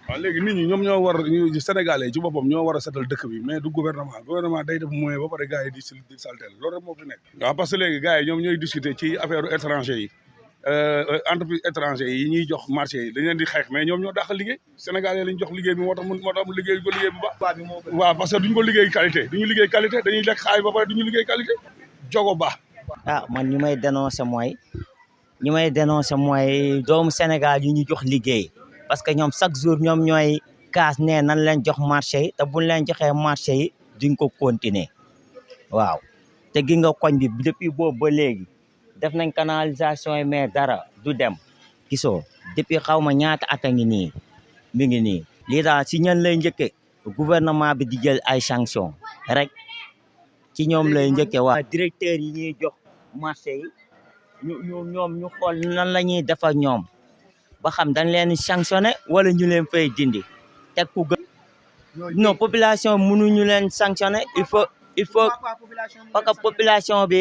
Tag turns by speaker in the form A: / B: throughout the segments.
A: waaw léegi nit ñi ñoom ñoo war ñu Sénégalais ci boppam ñoo war a setal dëkk bi mais du gouvernement day def moyen ba pare gars yi di saltel loolu rek moo fi nekk. waaw parce que léegi gars yi ñoom ñooy discuter ci affaire étranger yi entreprise étranger yi ñuy jox marché yi dañ leen di xeex mais ñoom ñoo dàq liggéey Sénégalais lañ jox liggéey bi moo tax mu liggéey ko liggéey bu baax. waaw parce que duñ ko liggéey qualité duñu liggéey qualité dañuy lekk xaalis ba pare duñu liggéey qualité jogo baax.
B: man ñu may dénoncer mooy doomu Sénégal yi ñu jox liggéey parce que ñoom chaque jour ñoom ñooy kaas ne nan leen jox marché yi te buñ leen joxee marché yi duñ ko continuer waaw te gi nga koñ bi depuis boobu ba léegi def nañ canalisation yi mais dara du dem gisoo depuis xaw ma ñaata at a ngi nii mi ngi nii lii daal si ñan lay njëkke gouvernement bi di jël ay sanction rek ci ñoom lay njëkke waa directeur yi ñuy jox marché yi ñoom ñu xool nan la ñuy def ak ñoom ba xam dañ leen sanctionné wala ñu leen fay dindi teg ku gën non population mënuñu leen sanctionné il faut parce que population bi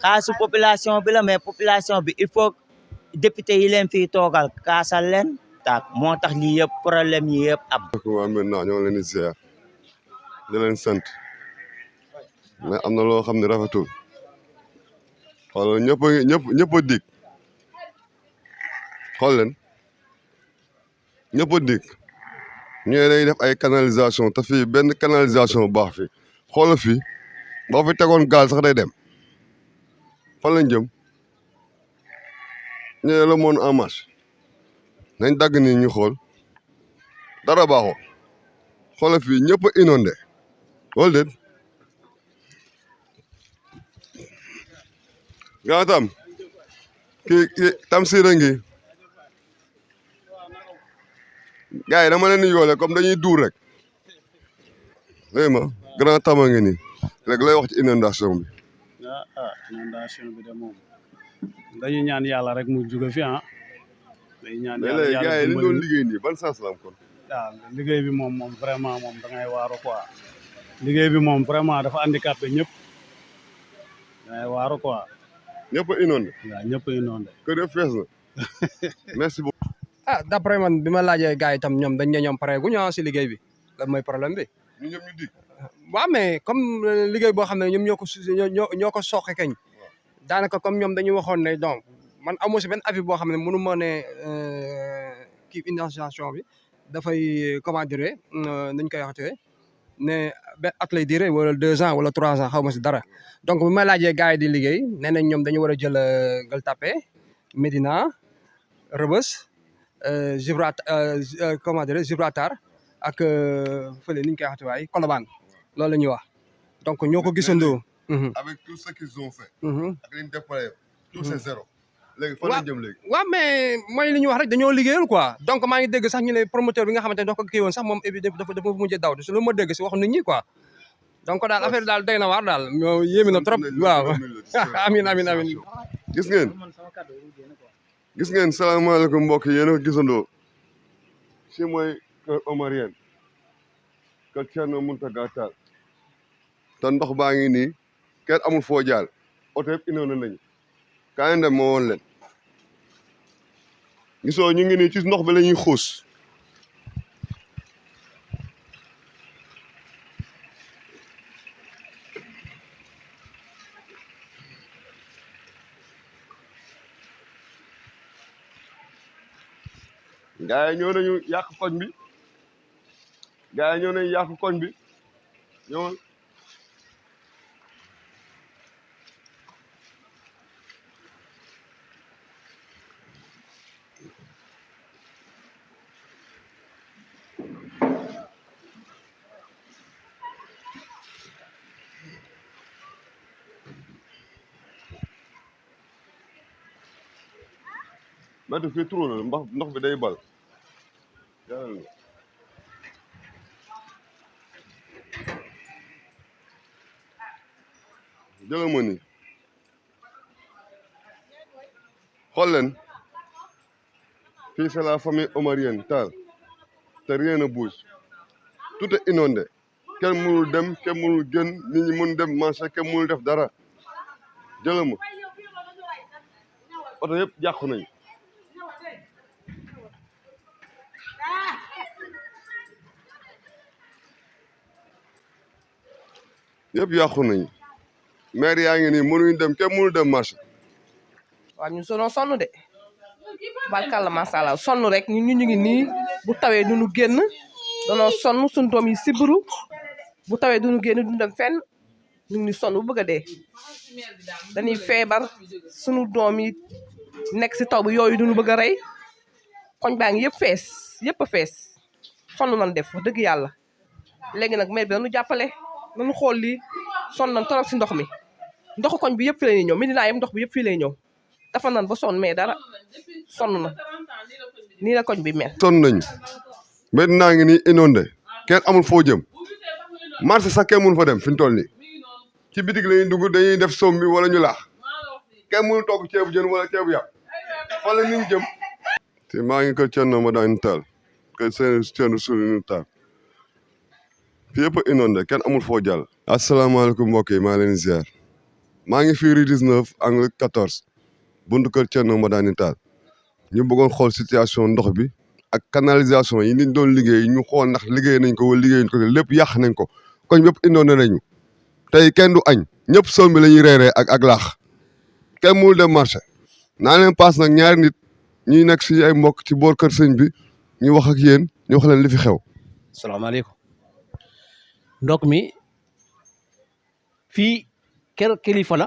B: xaalisu population bi la mais population bi il faut député yi leen fiy toogal kaasal leen tak moo tax lii yëpp problème yi yëpp ab
C: waa maintenant ñoo leen di ziar di leen sant mais am na loo xam ne rafetul xool ñëpp a dig xool leen ñëpp a dig ñooy day def ay canalisation te fii benn canalisation baax fi xoolal fii boo fi tegoon gaal sax day dem fan lañ jëm ñu ne le monde en marche nañ dagg nii ñu xool dara baaxoo xoolal fii ñëpp a inondé wala déet gaa tam kii Tamsir a ngi gars yi dama leen di yoole comme dañuy duur rek léegi ma grand tama ngi nii léegi lay wax ci inondation bi
A: inondation bi de moom dañuy ñaan yàlla rek mu jóge fi dañuy ñaan
C: mais léegi gars yi li ñu doon liggéey nii ban sens la am kon
A: waaw liggéey bi moom vraiment moom da ngay waaru quoi liggéey bi moom vraiment dafa handicapé ñëpp da ngay waaru quoi
C: ñëpp a inondé
A: waaw ñëpp a inondé
C: kër yëpp fees na merci beaucoup
D: d'après man bi ma laajee gars yi tam ñoom dañ ne ñoom pare gu ñu si liggéey bi lan mooy problème bi
C: ñu ñëpp ñu dig
D: waaw mais comme liggéey boo xam ne ñoom ñoo ko soqe kañ daanaka comme ñoom dañu waxoon ne donc man amoo si benn avis boo xam ne mënu ma ne kii inondation bi dafay comment dire nañ koy waxatee ne benn at lay dire wala 2 ans wala 3 ans xaw ma si dara donc bi ma laajee gars yi di liggéey nee nañ ñoom dañu war a jël Gueule Tapée Médina Rebeuss comment dire Gibraltar ak fële ni ñu koy waxati waay Colobane loolu la ñuy wax donc ñoo ko gisandoo.
C: avec tout ce qu'ils ont fait. ak li ñu déployé tout c'est zéro. léegi fan la jëm léegi.
D: waaw mais mooy li ñuy wax rek dañoo liggéeyal quoi donc maa ngi dégg sax ñu ne promoteur bi nga xamante ne dafa ko kii woon sax moom dafa mujjee daw si lu ma dégg si wax nit ñi quoi donc daal affaire daal doy na waar daal ñoo yéemi na trop waaw amin
C: gis ngeen salaamaaleykum mbokk yi yéen a ko gisandoo si mooy kër Omarien kër Thierno Mountaga Tall te ndox baa ngi nii kenn amul foo jaal oto yëpp indoon nañu kaa dem moo woon leen gisoo ñu ngi nii ci ndox bi la ñuy xuus gaa yi ñoo nañu yàq koñ bi gaa yi ñoo nañu yàq koñ bi ñoo matu fii trop la ndox bi day bal jëlal ma nii xool leen fii c'est la famille omarienne Tall te rien ne bouge tout est inondé kenn mënul dem kenn mënul génn nit ñi mën dem marché kenn mënul def dara jëlal ma oto yëpp yàqu nañ yëpp yàqu nañu maire yaa ngi nii mënuñ dem kenn mënu dem marché.
E: waaw ñun sonoo sonn de barkalla macha allah sonn rek ñu ngi nii bu tawee duñu génn danoo sonn suñu doom yi sibiru bu tawee duñu génn duñu dem fenn ñu ngi sonn bu bëgg a dee dañuy feebar suñu doom yi nekk si taw bi yooyu duñu bëgg a rey koñ baa ngi yëpp a fees sonn nañ def wax dëgg yàlla léegi nag maire bi dañu jàppale nañu xool lii sonn nañ torop si ndox mi ndoxu koñ bi yëpp fii lay ñëw Médina yëpp ndox bi yëpp fii lay ñëw dafa nan ba sonn mais dara sonn na nii la koñ bi mel.
C: sonn nañu Médina ngi nii inondé kenn amul foo jëm marché sax kenn mënu fa dem fi ñu toll nii ci bitig la ñuy dugg dañuy def somme bi wala ñu laax kenn mënu togg ceebu jën wala ceebu yàpp wala ni ñu jëm. te maa ngi kër Thierno Madani Tall kër Thierno Souleynou Tall fi yëpp a inondé kenn amul foo jàll. asalaamaaleykum mbokk yi maa leen ziar maa ngi fii rue 19 angle 14 buntu kër Thierno Madani Tall ñu bëggoon xool situation ndox bi ak canalisation yi niñ doon liggéey ñu xool ndax liggéey nañ ko wala liggéeyuñ ko lépp yàq nañ ko koñ bépp indoon nañu tey kenn du añ ñëpp soom bi la ñuy reeree ak laax kenn mënul dem marché naa leen paas nag ñaari nit ñuy nekk si ay mbokk ci boor kër sëñ bi ñu wax ak yéen ñu wax leen li fi xew.
F: salaamaaleykum ndox mi fii kër kilifa la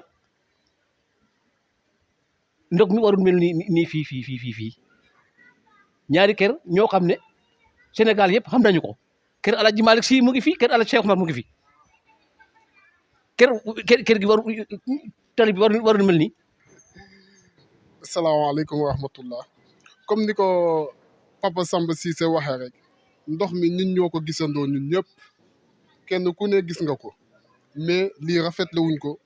F: ndox mi warul mel nii fii ñaari kër ñoo xam ne Sénégal yëpp xam nañu ko kër El Hadj Malick Sy mu ngi fi kër El Hadj Cheikh Omar mu ngi fi kër gi waru tali bi warul mel nii.
G: salaamaaleykum wa rahmatullah comme ni ko Papa Samba Cissé waxee rek ndox mi ñun ñoo ko gisandoo ñun ñëpp kenn ku ne gis nga ko mais lii rafetlu wuñ ko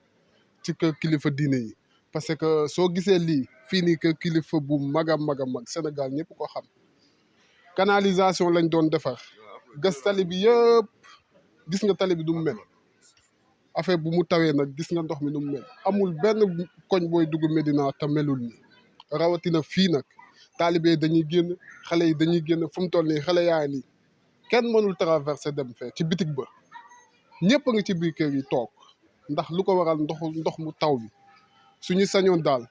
G: ci kër kilifa diine yi parce que soo gisee lii fii nii kër kilifa bu mag a mag Sénégal ñëpp ko xam canalisation lañ doon defar gas tali bi yëpp gis nga tali bi du mu mel affaire bu mu tawee nag gis nga ndox mi du mu mel amul benn koñ booy dugg Médina te melul ni rawatina fii nag taalibe dañuy génn xale yi dañuy génn fu mu toll nii xale yaa nii kenn mënul traverser dem fee ci bitig ba ñëpp a ngi ci biir kër yi toog ndax lu ko waral ndox mu taw bi suñu sañoon daal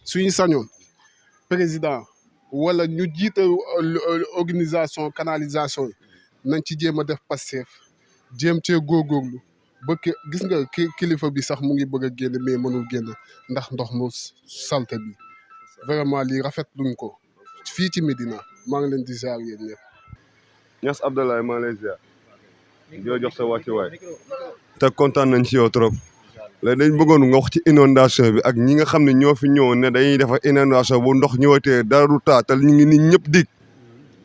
G: suñu sañoon président wala ñu jiite organisation canalisation yi nañ ci jéem a def Pastef jéem cee góorgóorlu ba gis nga kilifa bi sax mu ngi bëgg a génn mais mënul génn ndax ndox mu salte bi vraiment lii rafetluñ ko fii ci Médina maa ngi leen di ziar yéen ñëpp.
C: Niass Abdoulaye maa ngi lay ziar di la jox sa wàccuwaay te kontaan nañ ci yow trop léegi dañ bëggoon nga wax ci inondation bi ak ñi nga xam ne ñoo fi ñëwoon ne dañuy defar inondation bu ndox ñëwatee dara du taa te ñu ngi nii ñëpp dig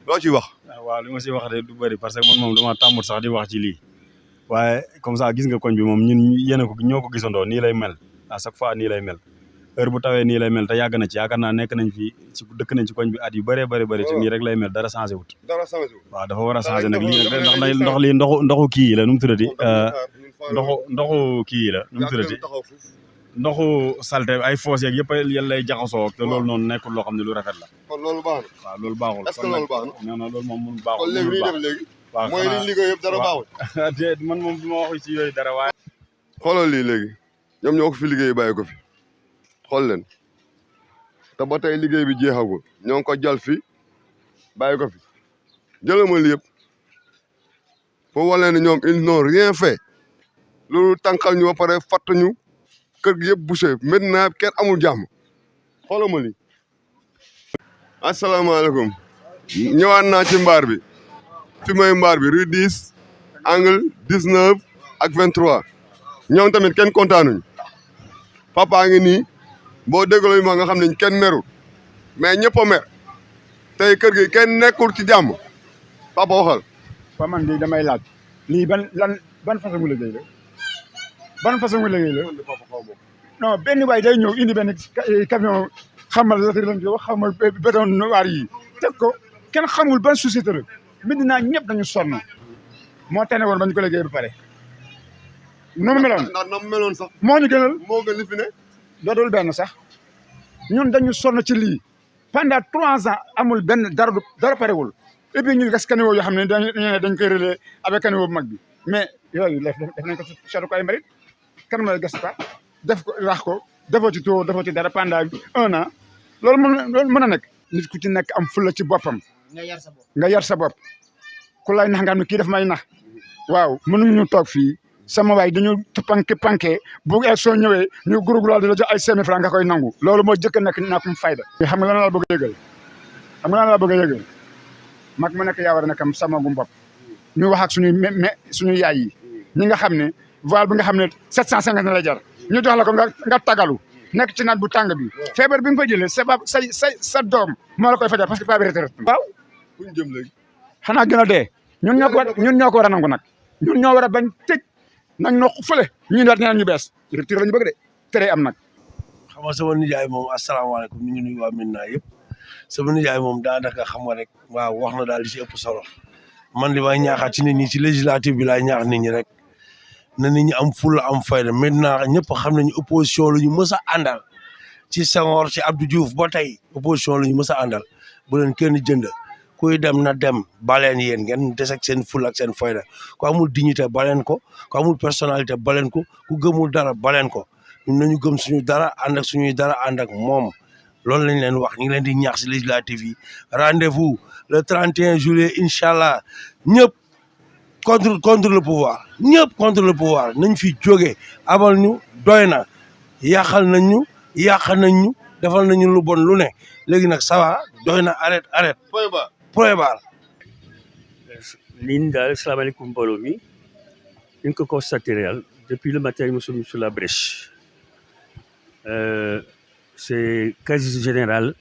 C: loo ciy wax.
H: waaw li ma si wax de du bëri parce que man moom dama tàmmut sax di wax ci lii waaye comme ça gis nga koñ bi moom ñun yéen ko ñoo ko gisandoo nii lay mel à chaque fois nii lay mel heure bu tawee nii lay mel te yàgg na ci yaakaar naa nekk nañ fi ci dëkk nañ ci koñ bi at yu bëree bëri te nii rek lay mel dara changé wut.
C: dara changé wut
H: waaw dafa war a changé nag lii nag ndox lii ndoxu kii yi la nu mu tuddati ndoxu kii yi la nu mu tuddati ndoxu salte ay foos yeeg yëpp yàlla lay jaxasoo te loolu noonu nekkul loo xam ne lu rafet la.
C: kon loolu baax na.
H: waaw loolu baaxul.
C: est-ce que loolu baax na.
H: non non loolu moom mënul baaxul.
C: kon léegi li ñu def léegi.
H: waaw
C: mooy li ñu liggéey yëpp dara baaxul.
H: man moom du ma wax ci yooyu dara waaye.
C: xoolal lii léegi ñoom ñoo ko fi liggéey bàyyi ko fi xool leen te ba tey liggéey bi jeexagul ñoo ngi ko jal fi bàyyi ko fi jëlal ma lii yëpp foo walee ne ñoom ils n'ont rien fait loolu tànqal ñu ba pare fatt ñu kër gi yëpp bouché maintenant kenn amul jàmm xoolal ma lii. asalaamaaleykum ñëwaat naa ci mbaar bi fi may mbaar bi rue 10 angle 19 ak 23 ñoom tamit kenn kontaanuñ papa ngi nii boo dégloo ma nga xam ne kenn merul mais ñëpp a mer tey kër gi kenn nekkul ci jàmm papa waxal.
I: fa man de damay laaj lii ban façon liggéey la ban façon liggéey la non benn waay day ñëw indi benn camion xamal la lañ ko wax xamal béton noir yi teg ko kenn xamul ban société la Médina ñëpp dañu sonn moo tane woon bañ ko liggéey ba pare. noonu meloon
C: ndax na meloon sax.
I: moo ñu gënal
C: moo gën li fi ne.
I: doodul benn sax ñun dañu sonn ci lii pendant 3 ans amul benn dara parewul et puis ñu gas caniveau yoo xam ne dañ koy relais avec caniveau bu mag bi mais yooyu def nañ ko seetu ko ay mbalit kan mooy gas ka def ko rax ko defoo ci tuur defoo ci dara pendant 1 an loolu mën a nekk nit ku ci nekk am fulla ci boppam nga yar sa bopp ku lay nax nga xam ne kii daf may nax waaw mënuñu toog fii sama waay dañu panke bu élection ñëwee ñu gurugulaal di la jox ay 5 000 francs nga koy nangu loolu moo jëkk nekk ñàkkum fayda xam nga lan la bëgg a yëgal mag mu nekk yaa war a nekkam samagum bopp ñu wax ak suñu yaay yi ñi nga xam ne voile bi nga xam ne 750 la jar ñu jox la ko nga tagalu nekk ci naat bu tàng bi feebar bi nga fa jëlee sa doom moo la koy fajal parce que pas bi retraite waaw
C: fu ñu jëm léegi
I: xanaa gën a dee ñun ñoo ko war a nangu nag ñun ñoo war a bañ tëj nañ noo fële ñu daat ñeneen ñu bees rupture la ñu bëgg de tere am nag
J: xam nga sama nijaay moom asalaamaaleykum ñu ngi nuyu waa Médina yëpp sama nijaay moom daanaka xam nga rek waaw wax na daal di si ëpp solo man li may ñaaxaat ci nit ñi ci législative bi laay ñaax nit ñi rek na nit ñi am fulla am fayda Médina ñëpp xam nañu opposition la ñu mës a àndal ci Senghor ci Abdou Diouf ba tey opposition la ñu mës a àndal bu leen kenn jënd kuy dem na dem baleen yéen ngeen des ak seen fulla ak seen fayda ku amul dignité baleen ko ku amul personnalité baleen ko ku gëmul dara baleen ko ñun nañu gëm suñu dara ànd ak suñuy dara ànd ak moom loolu lañ leen wax ñu ngi leen di ñaax si législative yi rendez-vous le 31 juillet incha allah ñëpp contre le pouvoir ñëpp contre le pouvoir nañ fi jógee abal ñu doy na yàqal nañ ñu defal nañu lu bon lu ne léegi nag ça va doy na arrête point barre
K: liñ daal salaamaaleykum mbooloo mi ñu ko constaté daal depuis le matin nous sommes sur la brèche c'est quasi général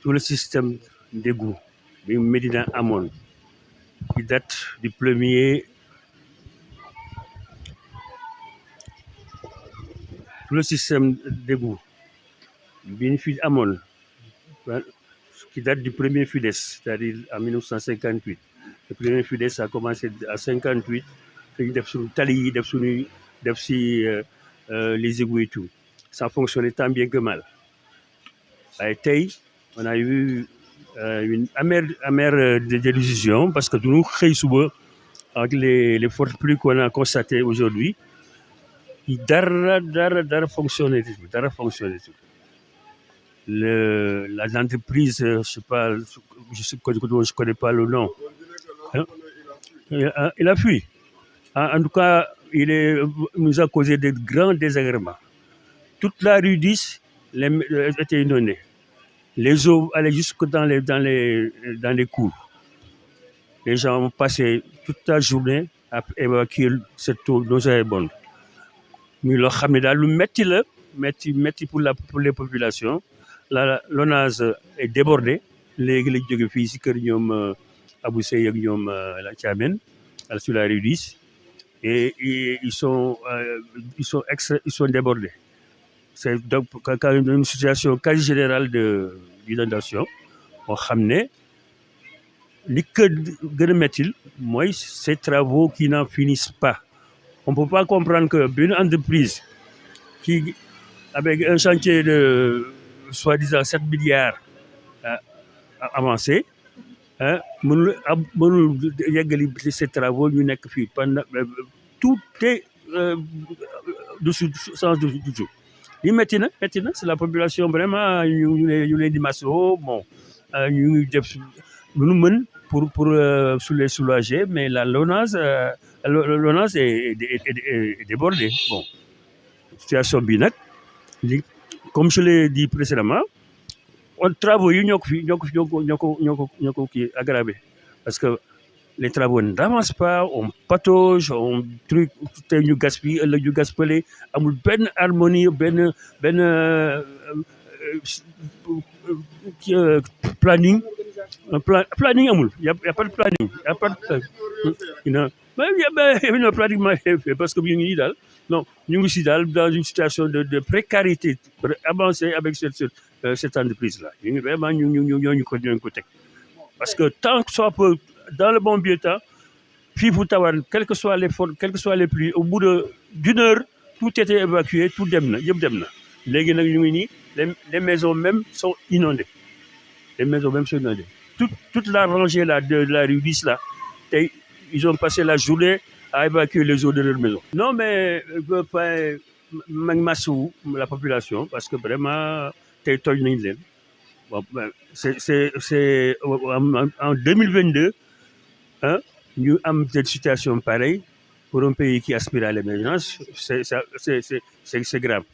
K: tout le système d'égout bi Médina amoon qui date du premier tout le système d'égout bi ñu fi amoon qui date du premier FUDES, c'est-à-dire en 1958. Le premier FUDES a commencé à 58, def suñu tali yi def si les égouts et tout. Ça fonctionnait tant bien que mal. Waaye tey on a eu une amère désillusion parce que duñu xëy suba avec les fortes pluies qu'on a constatées aujourd'hui dara fonctionné tout. L'entreprise, je connais pas le nom. Il a fui. En tout cas, nous a causé de grands désagréments. Toute la rue 10 était inondée. Les eaux allaient jusque dans les cours. Les gens ont passé toute la journée à évacuer cette eau nauséabonde. Mais le Hamida, le métti pour les populations. L'ONAS est débordé léegi la jóge fii si kër ñoom Abou Seye ak ñoom la Thiamène sur la rue 10 et ils sont débordés. C'est donc une situation quasi générale d'inondation boo xam ne li ko gën a mettil mooy ces travaux qui n'en finissent pas. On ne peut pas comprendre que une entreprise qui avec un chantier de soi-disant 7 milliards avancé mënul yeggali ces travaux ñu nekk fii pendant tout est sans dessous li métti na c'est la population vraiment ñu leen di masso bon ñu ngi def lu nu mën pour les soulager mais l'ONAS est débordé bon situation bi nag comme je l'ai dit précédemment, travaux yi ñoo ko aggravé parce que les travaux n'avancent pas, on patauge, on truc te ñu gaspille ëllëg ñu gaspillé amul benn harmonie benn planning planning amul y a pas de planning y a pas de pratiquement parce que ñu ngi nii daal non ñu ngi si daal dans une situation de précarité avancée avec cette entreprise là ñu ngi vraiment ñooñu ko teg parce que tant que soit peu dans le bon vieux temps fii fu tawaan quelles que soient les pluies au bout d'une heure tout était évacué tout dem na yëpp dem na léegi nag ñu ngi nii les maisons même sont inondées toute la rangée là de la rue 10 là tey ils ont passé la journée à évacuer les eaux de leur maison. Non, mais la population, parce que vraiment, bon, c'est en 2022, hein, nous avons cette situation pareille pour un pays qui aspire à l'émergence, c'est grave.